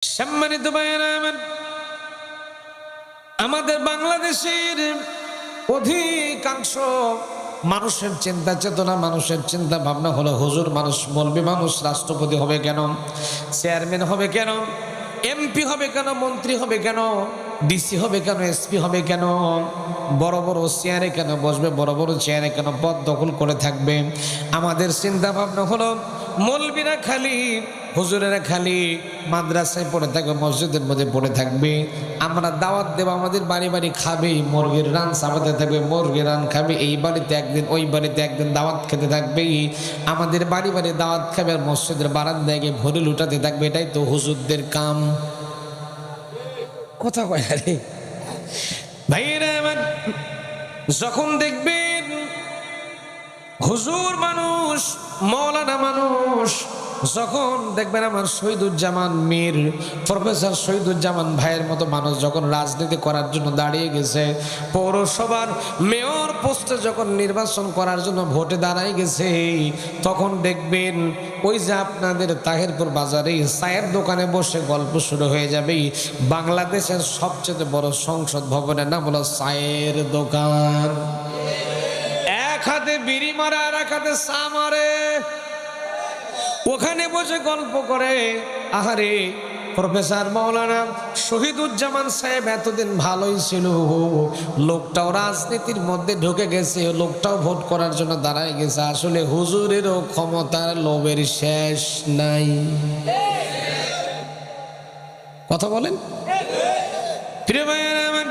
সম্মানিত ভাইয়েরা আমার, আমাদের বাংলাদেশের অধিকাংশ মানুষের চিন্তা চেতনা, মানুষের চিন্তা ভাবনা হলো হুজুর মানুষ, মৌলবি মানুষ রাষ্ট্রপতি হবে কেন, চেয়ারম্যান হবে কেন, এমপি হবে কেন, মন্ত্রী হবে কেন, ডিসি হবে কেন, এসপি হবে কেন, বড় বড় চেয়ারে কেন বসবে, বড় বড় চেয়ারে কেন পদ দখল করে থাকবে। আমাদের চিন্তা ভাবনা হলো মৌলবিরা খালি, হুজুরেরা খালি মাদ্রাসায় পড়ে থাকবে, মসজিদের মধ্যে পড়ে থাকবে, আমরা দাওয়াত দেব, আমাদের বাড়ি বাড়ি খাবে, মুরগির রান চাপাতে থাকবে, মুরগির রান খাবে, এই বাড়িতে একদিন ওই বাড়িতে একদিন দাওয়াত খেতে থাকবে, আমাদের বাড়ি বাড়ি দাওয়াত খাবে, আর মসজিদের বারান্দায় গিয়ে ভরি লুটাতে থাকবে। এটাই তো হুজুরদের কাম। কথা কয় আরে ভাইয়েরা আমার, যখন দেখবেন হুজুর মানুষ, মৌলানা মানুষ, যখন দেখবেন আমার শহীদুজ্জামান মীর, প্রফেসর শহীদুজ্জামান ভাইয়ের মতো মানুষ যখন রাজনীতি করার জন্য দাঁড়িয়ে গেছে, পৌরসভার মেয়র পোস্টে যখন নির্বাচন করার জন্য ভোটে দাঁড়ায় গেছে, তখন দেখবেন ওই যে আপনাদের তাহিরপুর বাজারে চায়ের দোকানে বসে গল্প শুরু হয়ে যাবে। বাংলাদেশের সবচেয়ে বড় সংসদ ভবনের নাম হলো চায়ের দোকান। এক হাতে বিড়ি মারে আর এক হাতে চা মারে, ওখানে বসে গল্প করে। আহারে প্রফেসর মৌলানা শহীদুজ্জামান সাহেব এতদিন ভালোই ছিল, লোকটাও রাজনীতির মধ্যে ঢুকে গেছে, লোকটাও ভোট করার জন্য দাঁড়ায় গেছে। আসলে হুজুরেরও ক্ষমতার লোভের শেষ নাই। কথা বলেন প্রিয় ভাইয়েরা আমার,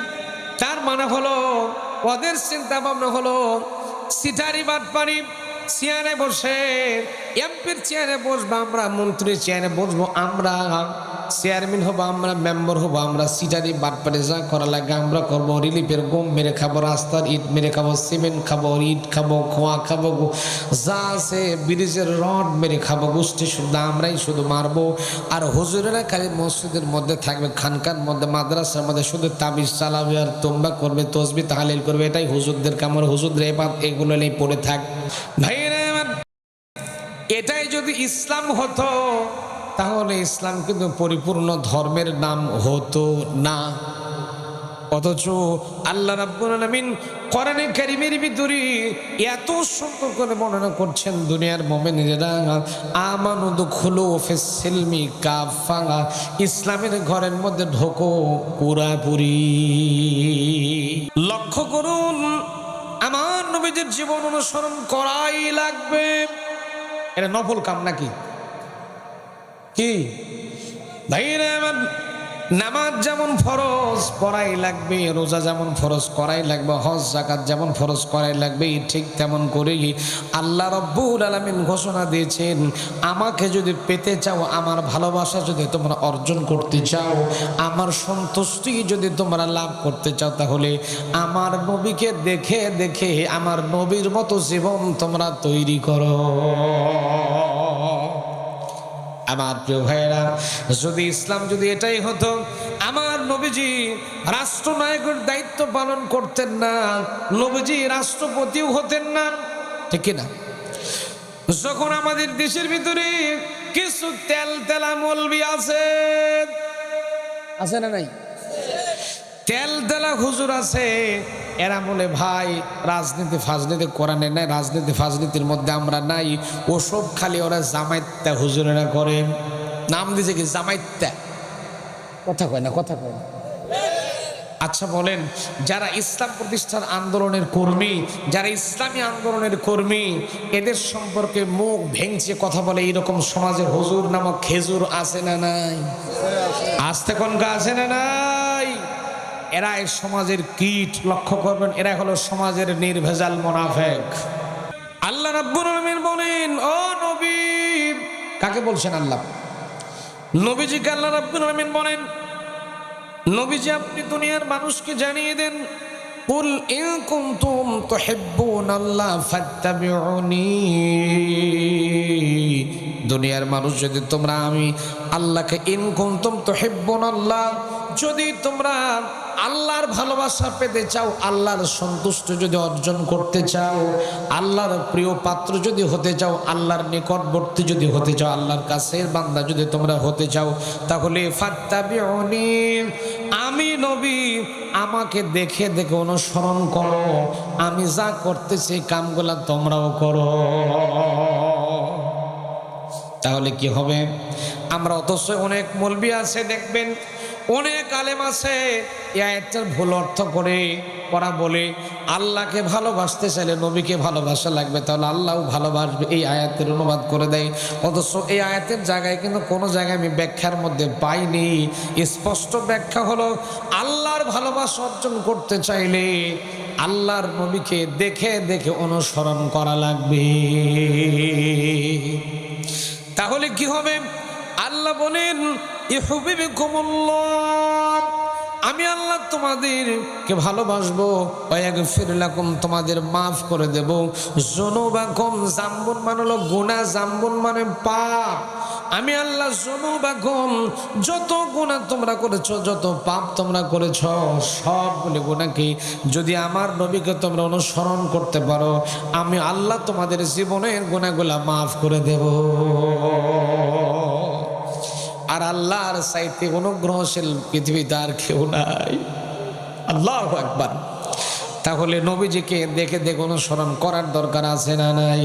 তার মানে হলো ওদের চিন্তা ভাবনা হলো সিটারি বাটপারি, চেয়ারে বসে এমপির চেয়ারে বসবো আমরা, মন্ত্রীর চেয়ারে বসবো আমরা, চেয়ারম্যান হবো আমরা, মেম্বার হবো আমরা, সিটারি বাটপারি যা করা লাগে আমরা করবো। রিলিফের গম মেরে খাবো, রাস্তার ইট মেরে খাবো, সিমেন্ট খাবো, ইট খাবো, খোয়া খাবো, যা আছে ব্রিজের রড মেরে খাবো, গোষ্ঠী শুদ্ধ আমরাই শুধু মারবো। আর হুজুরেরা খালি মসজিদের মধ্যে থাকবে, খানকার মধ্যে, মাদ্রাসার মধ্যে শুধু তাবিজ চালাবে আর তোমরা করবে, তসবি তাহলিল করবে। এটাই হুজুরদের কামড়, হুজুরদের এগুলো নেই পড়ে থাক। ভাইয়েরা আমার, এটাই যদি ইসলাম হতো তাহলে ইসলাম কিন্তু পরিপূর্ণ ধর্মের নাম হতো না। অথচ আল্লাহ রাব্বুল আলামিন কোরআনে কারীমের ভিতরে এত সুন্দর করে বর্ণনা করছেন, দুনিয়ার মুমিনেরা আমানু দুখুলু ফিস সিলমি কাফা, ইসলামের ঘরের মধ্যে ঢোকো পুরাপুরি। লক্ষ্য করুন, আমার নবীজির জীবন অনুসরণ করাই লাগবে। এটা নফল কাম নাকি? কি ভাইরা আমার, নামাজ যেমন ফরজ পড়াই লাগবে, রোজা যেমন ফরজ করাই লাগবে, হজ যাকাত যেমন ফরজ করাই লাগবে, ঠিক তেমন করেই আল্লাহ রাব্বুল আলামিন ঘোষণা দিয়েছেন, আমাকে যদি পেতে চাও, আমার ভালোবাসা যদি তোমরা অর্জন করতে চাও, আমার সন্তুষ্টি যদি তোমরা লাভ করতে চাও, তাহলে আমার নবীকে দেখে দেখে আমার নবীর মতো জীবন তোমরা তৈরি করো। আমার প্রিয় ভাইয়েরা, যদি ইসলাম যদি এটাই হতো, আমার নবীজি রাষ্ট্রনায়কের দায়িত্ব পালন করতেন না, নবীজি রাষ্ট্রপতিও হতেন না, ঠিক না? যখন আমাদের দেশের ভিতরে কিছু তেলা মৌলবি আছে না নাই, তেলা হুজুর আছে, এরা বলে ভাই রাজনীতি ফাজনীতি কোরআনে নাই, রাজনীতি ফাজনীতির মধ্যে আমরা নাই, ওসব খালি ওরা জামাইত্যা হুজুরেরা করে। নাম দিয়েছে কি জামাইত্যা? কথা কয় না, কথা কয় না। আচ্ছা বলেন, যারা ইসলাম প্রতিষ্ঠার আন্দোলনের কর্মী, যারা ইসলামী আন্দোলনের কর্মী, এদের সম্পর্কে মুখ ভেঙচে কথা বলে এইরকম সমাজে হুজুর নামক খেজুর আছে না নাই? আসতে কোনটা আছে না নাই? এরা এই সমাজের কীট। লক্ষ্য করবেন, এরা হলো সমাজের নির্ভেজাল মুনাফিক। আল্লাহ রাব্বুল আলামিন বলেন, ও নবী, কাকে বলছেন আল্লাহ? নবীজিকে আল্লাহ রাব্বুল আলামিন বলেন, নবীজি আপনি দুনিয়ার মানুষকে জানিয়ে দেন, কুল ইন কুনতুম তুহিব্বুনাল্লাহ ফাত্তাবিউনি। দুনিয়ার মানুষ, যদি তোমরা আমি আল্লাহকে, ইন কুনতুম তুহিব্বুনাল্লাহ, যদি তোমরা আল্লাহর ভালোবাসা পেতে চাও, আল্লাহর সন্তুষ্টি যদি অর্জন করতে চাও, আল্লাহর প্রিয় পাত্র যদি হতে চাও, আল্লাহর নিকটবর্তী যদি হতে চাও, আল্লাহর কাছের বান্দা যদি তোমরা হতে চাও, তাহলে ফাত্তাবিউনি, আমি নবী আমাকে দেখে দেখে অনুসরণ করো, আমি যা করতেছি কামগুলা তোমরাও করো। তাহলে কি হবে? আমরা অথচ অনেক মৌলবি আছে দেখবেন, অনেক আলেম আছে এই আয়াতটার ভুল অর্থ করে ওরা বলে আল্লাহকে ভালোবাসতে চাইলে নবীকে ভালোবাসা লাগবে, তাহলে আল্লাহও ভালোবাসবে, এই আয়াতের অনুবাদ করে দেয়। অথচ এই আয়াতের জায়গায় কিন্তু কোনো জায়গায় আমি ব্যাখ্যার মধ্যে পাইনি। স্পষ্ট ব্যাখ্যা হলো আল্লাহর ভালোবাসা অর্জন করতে চাইলে আল্লাহর নবীকে দেখে দেখে অনুসরণ করা লাগবে। তাহলে কি হবে? আল্লাহ বলেন ইউহিব্বুকুমুল্লাহ, আমি আল্লাহ তোমাদেরকে ভালোবাসবো, ওয়াগফির লাকুম, তোমাদের মাফ করে দেব, যুনুবাকুম, জামবুন মানে হলো গুনাহ, জামবুন মানে পাপ, আমি আল্লাহ যুনুবাকুম, যত গুনাহ তোমরা করেছো, যত পাপ তোমরা করেছো, সবগুলো গুনাহকে যদি আমার নবীকে তোমরা অনুসরণ করতে পারো, আমি আল্লাহ তোমাদের জীবনের গুনাহগুলা মাফ করে দেব। আর আল্লাহর চাইতে অনুগ্রহশীল পৃথিবীতে আর কেউ নাই। আল্লাহু আকবার। তাহলে নবীজিকে দেখে দেখে অনুসরণ করার দরকার আছে না নাই?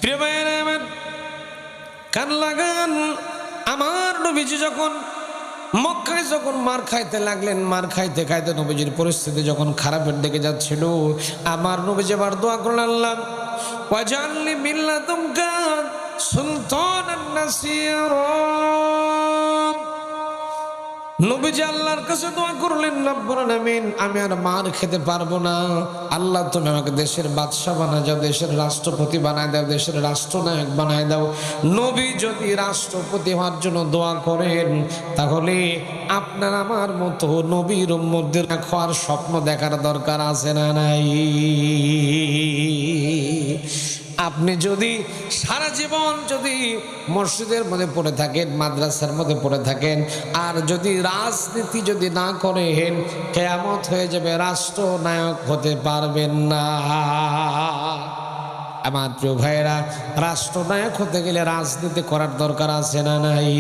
প্রিয় ভাইয়েরা আমার, কান লাগান। আমার নবীজি যখন মক্কায় যখন মার খাইতে লাগলেন, মার খাইতে খাইতে নবীজির পরিস্থিতি যখন খারাপের দিকে যাচ্ছিল, আমার নবীজি আবার দোয়া করলেন, আল্লাহ ওয়াজআলনি মিন লাদুনকা সুলতানান নাসীরা। নবীজি আল্লাহর কাছে দোয়া করলেন, রব্বুল আলামিন, আমি আর মার খেতে পারবো না, আল্লাহ তুমি আমাকে দেশের বাদশা বানায় দাও, দেশের রাষ্ট্রপতি বানায় দাও, দেশের রাষ্ট্রনায়ক বানায় দাও। নবী যদি রাষ্ট্রপতি হওয়ার জন্য দোয়া করেন, তাহলে আপনার আমার মতো নবীর উম্মতদের খাওয়ার স্বপ্ন দেখার দরকার আছে না নাই? আপনি যদি সারা জীবন যদি মসজিদের মধ্যে পড়ে থাকেন, মাদ্রাসার মধ্যে পড়ে থাকেন, আর যদি রাজনীতি যদি না করেন, কিয়ামত হয়ে যাবে, রাষ্ট্রনায়ক হতে পারবেন না। আমার প্রিয় ভাইয়েরা, রাষ্ট্রনায়ক হতে গেলে রাজনীতি করার দরকার আছে না নাই?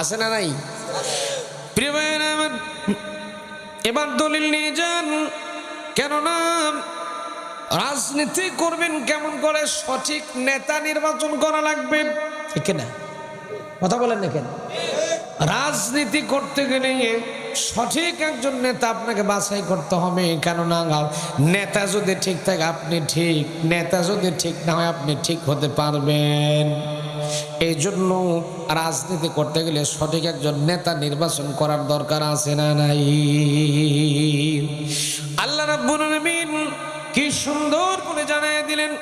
আছে না নাই? প্রিয় ভাইয়েরা আমার, এবার দলিল নিয়ে যান। কেননা রাজনীতি করবেন কেমন করে? সঠিক নেতা নির্বাচন করা লাগবে, ঠিক না? কথা বলেন না কেন? রাজনীতি করতে গেলে সঠিক একজন নেতা আপনাকে বাছাই করতে হবে। কেননা নেতা যদি ঠিক থাকে আপনি ঠিক, নেতা যদি ঠিক না হয় আপনি ঠিক হতে পারবেন। এই জন্য রাজনীতি করতে গেলে সঠিক একজন নেতা নির্বাচন করার দরকার আছে না নাই? আল্লাহ রাব্বুল আলামিন কি সুন্দর করে জানিয়ে দিলেন,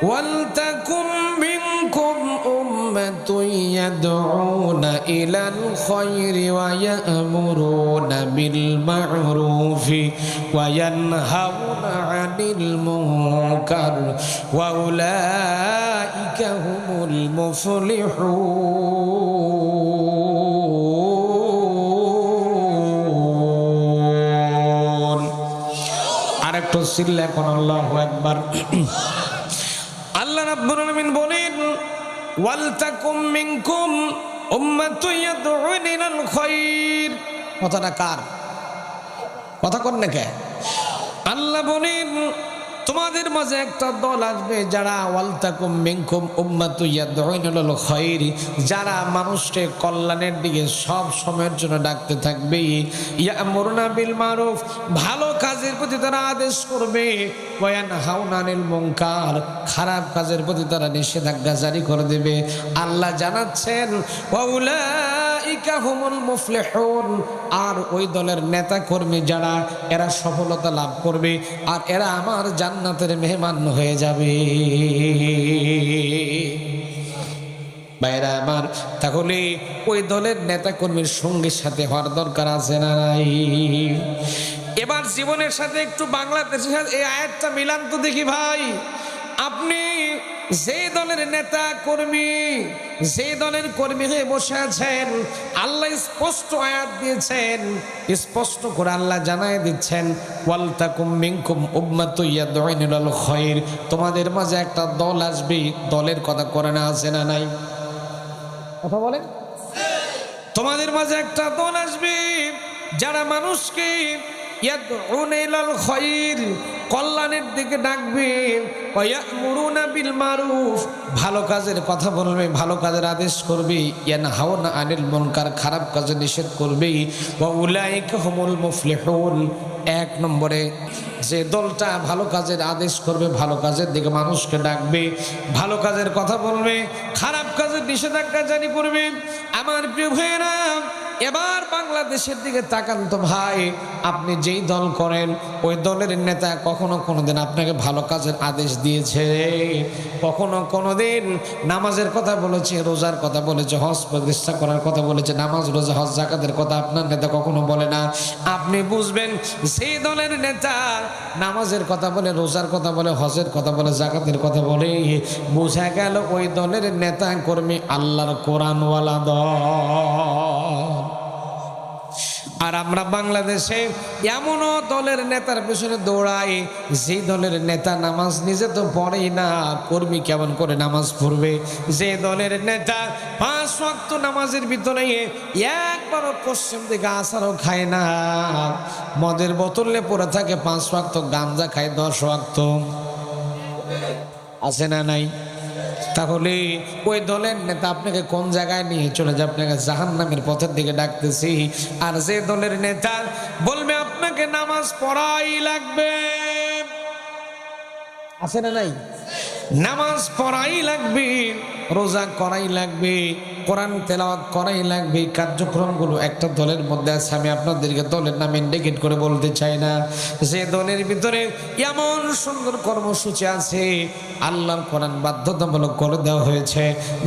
ওয়ালতাকুম মিনকুম উম্মাতুন ইয়াদউনা ইলাল খায়রি ওয়া ইয়া'মুরুনা বিল মা'রুফি ওয়া ইয়ানহাউনা আনিল মুনকার ওয়া উলাইকা হুমুল মুফলিহুন। আরেকটু চিল্লা এখন আল্লাহু আকবার। আল্লাহ রাব্বুল আলামিন বলেন, ওয়ালতাকুম মিনকুম উম্মাতুন ইয়াদউনা ইলাল খায়র। কথাটা কার কথা? কোন নাকি? আল্লাহ বলেন তোমাদের মাঝে একটা দল আসবে যারা ওয়ালতাকুম মিনকুম উম্মাতুন ইয়াদউনা ইলাল খায়র, যারা মানুষকে কল্যাণের দিকে সব সময়ের জন্য ডাকতে থাকবে। ইয়া'মুরুনা বিল মারুফ, ভালো কাজের প্রতি তারা আদেশ করবে। ওয়া ইয়ানহাউনা আনিল মুনকার, খারাপ কাজের প্রতি তারা নিষেধাজ্ঞা জারি করে দেবে। আল্লাহ জানাচ্ছেন ওয়া উলাইকা হুমুল মুফলিহুন, আর ওই দলের নেতা কর্মী যারা, এরা সফলতা লাভ করবে আর এরা আমার জান্নাতের মেহমান হয়ে যাবে। ভাইরা আমার, তাহলে ওই দলের নেতা কর্মীর সঙ্গীর সাথে হওয়ার দরকার আছে না নাই? এবার জীবনের সাথে একটু বাংলাদেশের সাথে এই আয়াতটা মিলান তো দেখি ভাই। আপনি যে দলের নেতা কর্মী, যে দলের কর্মী হয়ে বসে আছেন, আল্লাহ স্পষ্ট আয়াত দিয়েছেন, স্পষ্ট করে আল্লাহ জানায় দিচ্ছেন, ওয়ালতাকুম মিনকুম উম্মাতুন ইয়াদউনা ইলাল খায়র, তোমাদের মাঝে একটা দল আসবে। দলের কথা কোরআনে আছে না নাই? কথা বলেন। তোমাদের মাঝে একটা দল আসবে যারা মানুষকে ইয়াদউনা ইলাল খায়র, কল্যাণের দিকে ডাকবে, ওয়া ইয়া'মুরুনা বিল মারুফ, ভালো কাজের কথা বলবে, ভালো কাজের আদেশ করবে, ইয়ানহাউনা আনিল মুনকার, খারাপ কাজে নিষেধ করবে, ওয়া উলাইকা হুমুল মুফলিহুন। এক নম্বরে যে দলটা ভালো কাজের আদেশ করবে, ভালো কাজের দিকে মানুষকে ডাকবে, ভালো কাজের কথা বলবে, খারাপ কাজের নিষেধাজ্ঞা জারি করবে। আমার প্রিয় ভাইয়েরা, এবার বাংলাদেশের দিকে তাকান তো ভাই, আপনি যেই দল করেন ওই দলের নেতা কখনো কোনোদিন আপনাকে ভালো কাজের আদেশ দিয়েছে? কখনো কোনোদিন নামাজের কথা বলেছে, রোজার কথা বলেছে, হজ প্রতিষ্ঠা করার কথা বলেছে, নামাজ রোজা হজ জাকাতের কথা আপনার নেতা কখনো বলে না। আপনি বুঝবেন সেই দলের নেতা নামাজের কথা বলে, রোজার কথা বলে, হজের কথা বলে, জাকাতের কথা বলে, বোঝা গেল ওই দলের নেতা কর্মী আল্লাহর কোরআনওয়ালা দল। আর আমরা বাংলাদেশে এমনও দলের নেতার পেছনে দৌড়াই, যে দলের নেতা নামাজ নিজে তো পড়েই না, কর্মী কেমন করে নামাজ পড়বে? যে দলের নেতা 5 ওয়াক্ত নামাজের ভিতরে একবারও পশ্চিম দিকে আসারও খায় না, মদের বোতলে পড়ে থাকে 5 ওয়াক্ত, গাঞ্জা খায় 10 ওয়াক্ত, আছে না নাই? তাহলে ওই দলের নেতা আপনাকে কোন জায়গায় নিয়ে চলে যায়? আপনাকে জাহান্নামের পথের দিকে ডাকতেছি। আর যে দলের নেতা বলবে আপনাকে নামাজ পড়াই লাগবে, আছে না নাই? নামাজ পড়াই লাগবে, রোজা করাই লাগবে, কোরআন তেলাওয়াত করাই লাগবে, কার্যক্রমগুলো একটা দলের মধ্যে আছে। আমি আপনাদেরকে দলের নাম ইন্ডিকেট করে বলতে চাই না, যে দলের ভিতরে এমন সুন্দর কর্মসূচি আছে, আল্লাহর কোরআন বাধ্যতামূলক করে দেওয়া হয়েছে।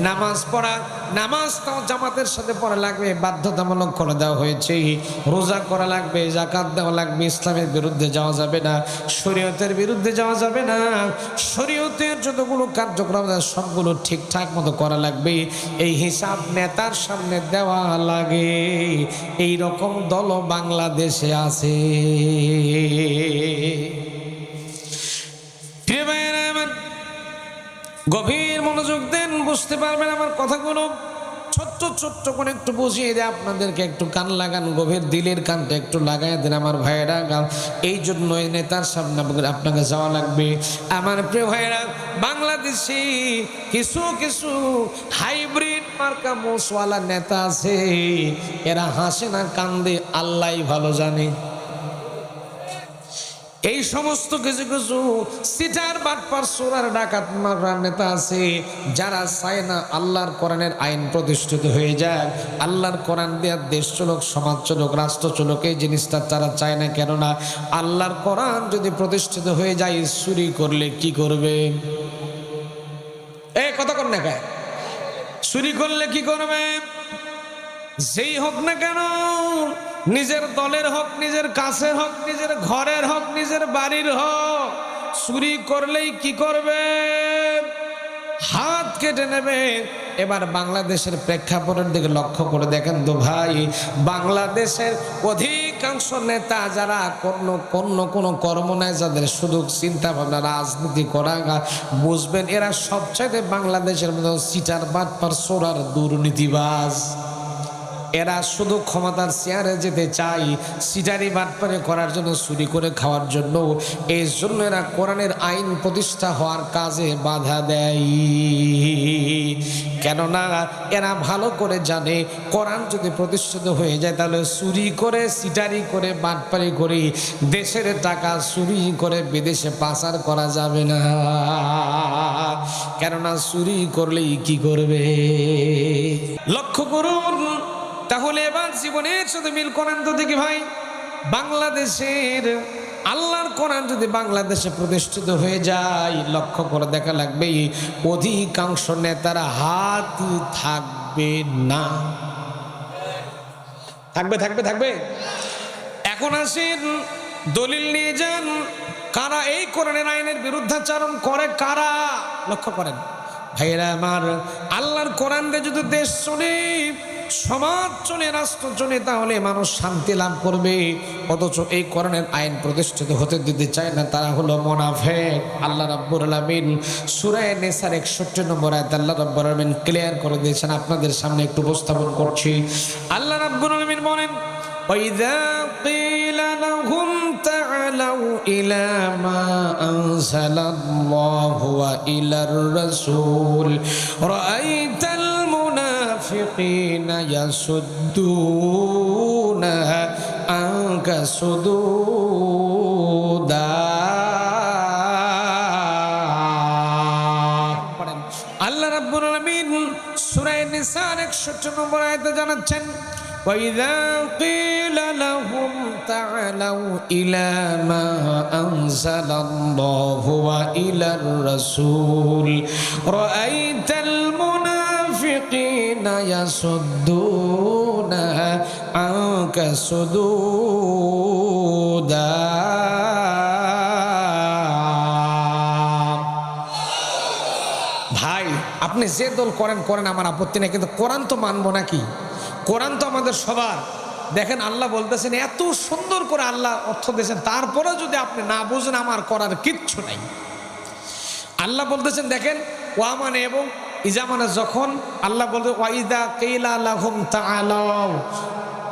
নামাজ পড়া, নামাজটাও জামাতের সাথে পড়া লাগবে, বাধ্যতামূলক করে দেওয়া হয়েছে। রোজা করা লাগবে, জাকাত দেওয়া লাগবে, ইসলামের বিরুদ্ধে যাওয়া যাবে না, শরীয়তের বিরুদ্ধে যাওয়া যাবে না, শরীয়তের যতগুলো কার্যক্রম সবগুলো ঠিকঠাক মতো করা লাগবে। এই হিসাব নেতার সামনে দেওয়া লাগে। এই রকম দল বাংলাদেশে আছে। গভীর মনোযোগ দেন, বুঝতে পারবেন আমার কথাগুলো। ছোট্ট ছোট্ট করে একটু বুঝিয়ে দেয় আপনাদেরকে, একটু কান লাগান, গভীর দিলের কানটা একটু লাগাই দেন আমার ভাইয়েরা। এই জন্য এই নেতার সামনে আপনাকে যাওয়া লাগবে। আমার প্রিয় ভাইয়েরা, বাংলাদেশি কিছু কিছু হাইব্রিড মার্কা মোষওয়ালা নেতা আছে, এরা হাসে না কান্দে আল্লাহ ভালো জানে। এই সমস্ত কিছু কিছু সিটার বাটপার সোরার ডাকাত মারার নেতা আছে, যারা চায় না আল্লাহর কোরআনের আইন প্রতিষ্ঠিত হয়ে যায়, আল্লাহর কোরআন দেওয়ার দেশ চলুক, সমাজ চলুক, রাষ্ট্র চলুক। এই জিনিসটা তারা চায় না। কেননা আল্লাহর কোরআন যদি প্রতিষ্ঠিত হয়ে যায়, চুরি করলে কি করবে? কথা কর না, চুরি করলে কি করবে? যেই হোক না কেন, নিজের দলের হোক, নিজের কাছের হোক, নিজের ঘরের হোক, নিজের বাড়ির হোক, চুরি করলেই কি করবে? হাত কেটে নেবে। এবার বাংলাদেশের প্রেক্ষাপটের দিকে লক্ষ্য করে দেখেন তো ভাই, বাংলাদেশের অধিকাংশ নেতা যারা কোনো কর্ম নাই, যাদের শুধু চিন্তা ভাবনা রাজনীতি করা, বুঝবেন এরা সবচাইতে বাংলাদেশের মধ্যে সিটার বাটপার চোরার দুর্নীতিবাজ। এরা শুধু ক্ষমতার চেয়ারে যেতে চায়, সিটারি বাটপারি করার জন্য, চুরি করে খাওয়ার জন্য। এই জন্য এরা কোরআনের আইন প্রতিষ্ঠা হওয়ার কাজে বাধা দেয়। কেননা এরা ভালো করে জানে, কোরআন যদি প্রতিষ্ঠিত হয়ে যায় তাহলে চুরি করে, সিটারি করে, বাটপারি করে দেশের টাকা চুরি করে বিদেশে পাচার করা যাবে না। কেননা চুরি করলেই কি করবে? লক্ষ্য করুন। তাহলে এবার জীবনের সাথে মিল করেন তো দেখি ভাই, বাংলাদেশের আল্লাহর কোরআন যদি বাংলাদেশে প্রতিষ্ঠিত হয়ে যায়, লক্ষ্য করে দেখা লাগবে অধিকাংশ নেতারা হাতই থাকবে না। থাকবে থাকবে থাকবে। এখন আসেন, দলিল নিয়ে যান, কারা এই কোরআনের আইনের বিরুদ্ধাচরণ করে, কারা লক্ষ্য করেন ভাইরা আমার, আল্লাহর কোরআন দিয়ে যদি দেশ চলে, সমাজ চলে, রাষ্ট্র চলে, তাহলে মানুষ শান্তি লাভ করবে। অথচ এই কোরআনের আইন প্রতিষ্ঠিত হতে দিতে চায় না, তারা হলো মুনাফিক। আল্লাহ রাব্বুল আলামিন সূরা নিসার 61 নম্বর আয়াতে আল্লাহ রাব্বুল আলামিন ক্লিয়ার করে দিয়েছেন, আপনাদের সামনে একটু উপস্থাপন করছি। আল্লাহ রাব্বুল আলামিন বলেন, وَإِذَا قِيلَ لَهُمْ تَعَالَوْا إِلَى مَا أَنزَلَ اللَّهُ وَإِلَى الرَّسُولِ رَأَيْتَ الْمُنَافِقِينَ يَصُدُّونَ عَنكَ صُدُودًا। আল্লাহ রাব্বুল আলামিন সূরা নিসার 61 নম্বর আয়াতে জানাচ্ছেন, وَإِذَا قِيلَ لَهُمْ تَعَالَوْا إِلَى مَا أَنزَلَ اللَّهُ وَإِلَى الرَّسُولِ رَأَيْتَ الْمُنَافِقِينَ يَصُدُّونَ عَنكَ صُدُودًا। ভাই, আপনি যে দল করেন করেন, আমার আপত্তি নেই, কিন্তু কোরআন তো মানবো নাকি? কোরআন তো আমাদের সবার। দেখেন আল্লাহ বলতেছেন, এত সুন্দর করে আল্লাহ অর্থ দিয়েছেন, তারপরে যদি আপনি না বুঝেন আমার করার কিচ্ছু নাই। আল্লাহ বলতেছেন দেখেন, ওয়া মানে এবং ইজা মানে যখন, আল্লাহ বলতে ওয়াইদা কিলা লাহুম তাআলাউ,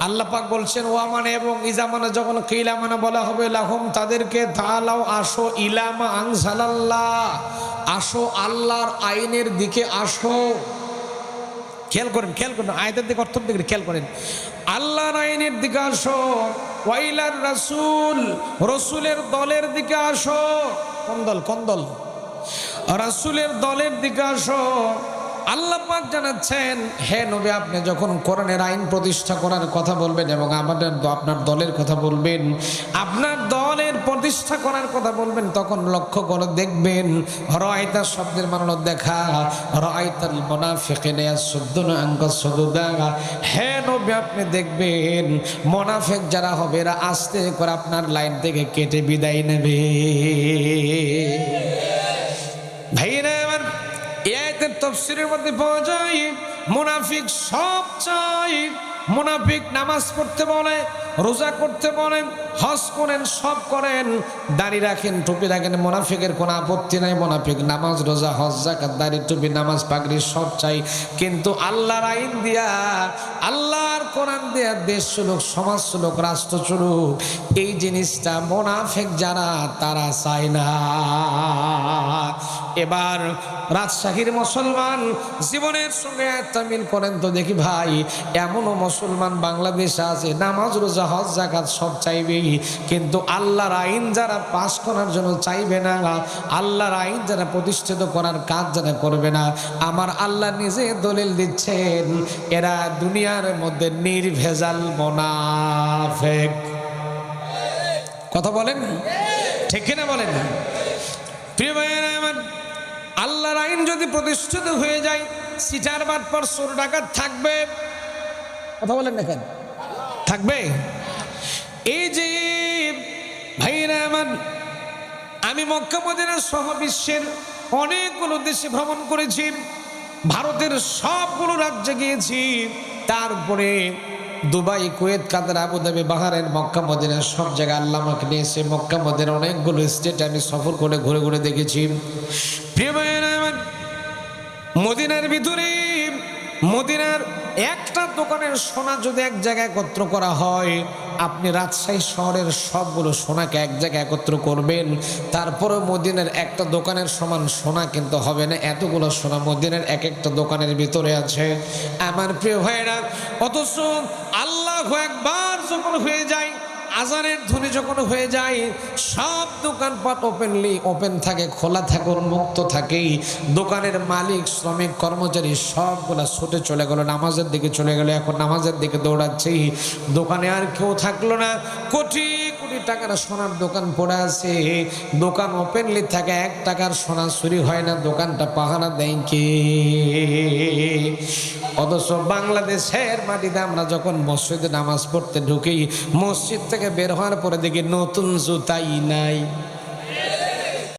আল্লাহ পাক বলছেন ওয়া মানে এবং, ইজা মানে যখন, কিলা মানে বলা হবে লাহুম তাদেরকে, তাআলাউ আসো, ইলামা আনজালাল্লাহ আসো, আল্লাহর আইনের দিকে আসো। খেয়াল করেন, খেয়াল করেন আয়াতের দিকে, অর্থের দিকে খেয়াল করেন। আল্লাহর আইনের দিকে আসো, ওয়াইলার রাসূল রাসূলের দলের দিকে আসো। কোন দল? কোন দল? রাসূলের দলের দিকে আসো। আল্লাহ পাক জানাচ্ছেন, হে নবী, আপনি যখন কোরআনের আইন প্রতিষ্ঠা করার কথা বলবেন এবং আপনার দলের কথা বলবেন, আপনার দলের প্রতিষ্ঠা করার কথা বলবেন, তখন লক্ষ্য করে দেখবেন, রাআইতা শব্দের মানে দেখা, রাআইতাল মুনাফিকিনা ইয়াসুদ্দুনা আনকা সুদুদা। হে নবী, আপনি দেখবেন মুনাফিক যারা হবে এরা আস্তে করে আপনার লাইন থেকে কেটে বিদায় নেবে। ভাইরা আমার, আয়াতের তাফসীরের মধ্যে পাওয়া যায় মুনাফিক সব চায়। মুনাফিক নামাজ পড়তে বলে, রোজা করতে বলেন, হজ করেন, সব করেন, দাড়ি রাখেন, টুপি রাখেন, মুনাফিকের কোনো আপত্তি নাই। মুনাফিক নামাজ, রোজা, হজ, যাকাত, দাড়ি, টুপি, নামাজ, পাগড়ি সব চাই, কিন্তু আল্লাহর আইন দিয়া, আল্লাহর কোরআন দিয়া দেশ চলুক, সমাজ চলুক, রাষ্ট্র চলুক, এই জিনিসটা মুনাফিক যারা তারা চায় না। এবার রাজশাহীর মুসলমান জীবনের সঙ্গে একটা মিল করেন তো দেখি ভাই, এমনও মুসলমান বাংলাদেশে আছে নামাজ, রোজা, হজ, যাকাত সব চাইবে, কিন্তু আল্লাহর আইন যারা পাস করার জন্য চাইবে না, আল্লাহর আইন যারা প্রতিষ্ঠিত করার কাজ যারা করবে না, আমার আল্লাহ নিজে দলিল দিচ্ছেন এরা দুনিয়ার মধ্যে নির্ভেজাল মুনাফিক। কথা বলেন ঠিক কিনা বলেন? প্রিয় ভাইয়েরা আমার, আল্লাহর আইন যদি প্রতিষ্ঠিত হয়ে যায়, সিটার বাটপার চোর ডাকাত থাকবে। কথা বলেন না কেন? থাকবে। এই যে ভাইরা আমার, আমি মক্কা মদিনা সহ বিশ্বের অনেকগুলো দেশে ভ্রমণ করেছি, ভারতের সবগুলো রাজ্যে গিয়েছি, তারপরে দুবাই, কুয়েত, কাতার, আবুধাবি, বাহরাইন, মক্কা মদিনা সব জায়গায় আল্লাহ আমাকে নিয়েছে। মক্কা মদিনার অনেকগুলো স্টেট আমি সফর করে ঘুরে ঘুরে দেখেছি। প্রিয় ভাইয়েরা আমার, মদিনার ভিতরে, মদিনার একটা দোকানের সোনা যদি এক জায়গায় একত্র করা হয়, আপনি রাজশাহী শহরের সবগুলো সোনাকে এক জায়গায় একত্র করবেন, তারপরে মদিনার একটা দোকানের সমান সোনা কিন্তু হবে না। এতগুলো সোনা মদিনার এক একটা দোকানের ভিতরে আছে আমার প্রিয় ভাইরা। অথচ আল্লাহু আকবার যখন হয়ে যায়, আজানের ধ্বনি যখন হয়ে যায়, সব দোকানপাট ওপেন থাকে, খোলা থাকে, উন্মুক্ত থাকে। দোকানের মালিক, শ্রমিক, কর্মচারী সবগুলা ছুটে চলে গেল, নামাজের দিকে চলে গেল। এখন নামাজের দিকে দৌড়াচ্ছে, দোকানে আর কেউ থাকলো না। কোটি কোটি টাকার সোনার দোকান পড়ে আছে, দোকান ওপেনলি থাকে, 1 টাকার সোনা চুরি হয় না, দোকানটা পাহারা দেয় কে? অথচ বাংলাদেশের মাটিতে আমরা যখন মসজিদে নামাজ পড়তে ঢুকি, মসজিদ থেকে বের হওয়ার পরে দেখি নতুন জুতাই নাই।